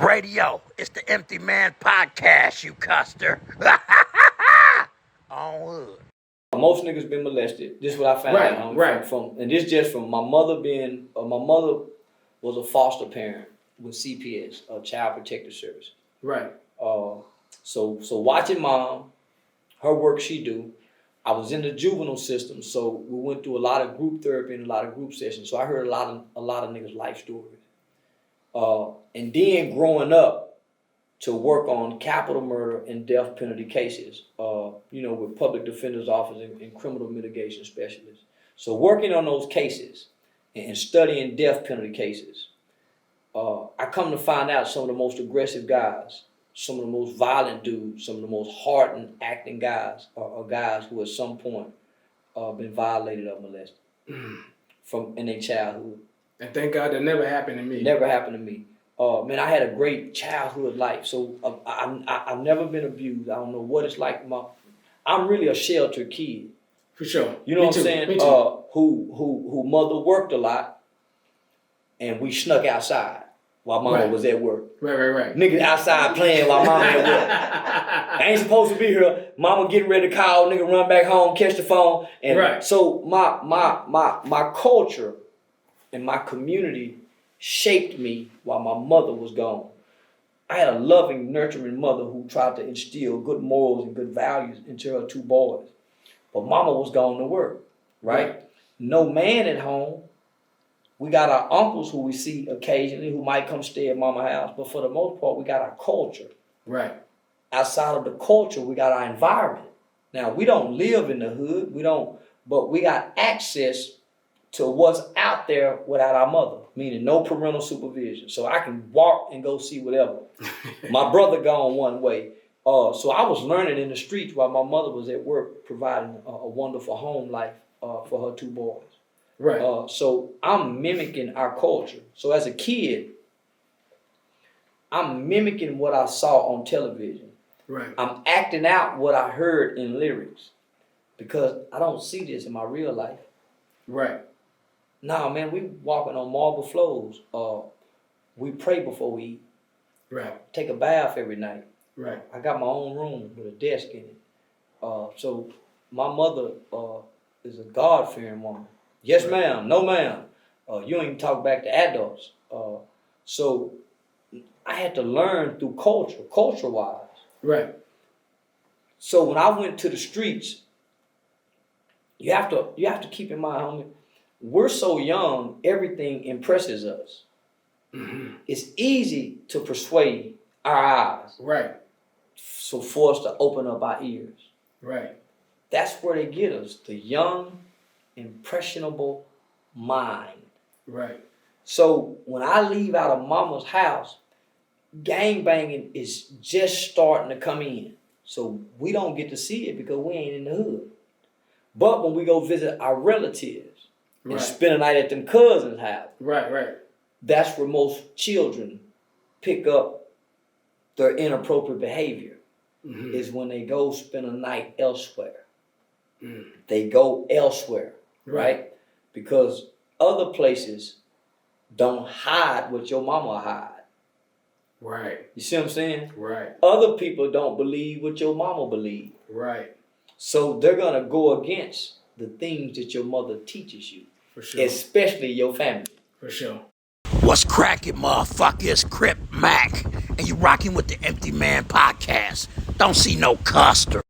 Radio, it's the Empty Man Podcast, you custer. On wood. Most niggas been molested. This is what I found out. Right. And this just from my mother being, my mother was a foster parent with CPS, Child Protective Service. Right. So watching mom, her work she do, I was in the juvenile system, so we went through a lot of group therapy and a lot of group sessions. So I heard a lot of niggas' life stories. And then growing up to work on capital murder and death penalty cases, with public defender's office and criminal mitigation specialists. So working on those cases and studying death penalty cases, I come to find out some of the most aggressive guys, some of the most violent dudes, some of the most hardened acting guys are guys who at some point been violated or molested in their childhood. And thank God that never happened to me. Never happened to me. Man, I had a great childhood life. So I've never been abused. I don't know what it's like. I'm really a sheltered kid. For sure. You know what I'm saying? Me too. Who mother worked a lot, and we snuck outside while mama was at work. Right. Niggas outside playing while mama at work. I ain't supposed to be here. Mama getting ready to call. Nigga run back home, catch the phone. And so my culture and my community shaped me while my mother was gone. I had a loving, nurturing mother who tried to instill good morals and good values into her two boys. But mama was gone to work, right? No man at home. We got our uncles who we see occasionally who might come stay at mama's house. But for the most part, we got our culture. Right. Outside of the culture, we got our environment. Now, we don't live in the hood. But we got access to what's out there without our mother, meaning no parental supervision. So I can walk and go see whatever. My brother gone one way. So I was learning in the streets while my mother was at work, providing a wonderful home life for her two boys. Right. So I'm mimicking our culture. So as a kid, I'm mimicking what I saw on television. Right. I'm acting out what I heard in lyrics because I don't see this in my real life. Right. Nah, man, we walking on marble floors. We pray before we eat. Right. Take a bath every night. Right. I got my own room with a desk in it. So my mother is a God-fearing woman. Yes, ma'am. No, ma'am. You don't even talk back to adults. So I had to learn through culture-wise. Right. So when I went to the streets, you have to keep in mind, homie, we're so young, everything impresses us. Mm-hmm. It's easy to persuade our eyes. Right. So for us to open up our ears. Right. That's where they get us, the young, impressionable mind. Right. So when I leave out of mama's house, gangbanging is just starting to come in. So we don't get to see it because we ain't in the hood. But when we go visit our relatives and spend a night at them cousins' house, right, that's where most children pick up their inappropriate behavior, is when they go spend a night elsewhere. They go elsewhere, right? Because other places don't hide what your mama hide. Right. You see what I'm saying? Right. Other people don't believe what your mama believe. Right. So they're going to go against the things that your mother teaches you. For sure. Especially your family. For sure. What's cracking, motherfuckers? Crip Mac. And you rocking with the Empty Man Podcast. Don't see no custer.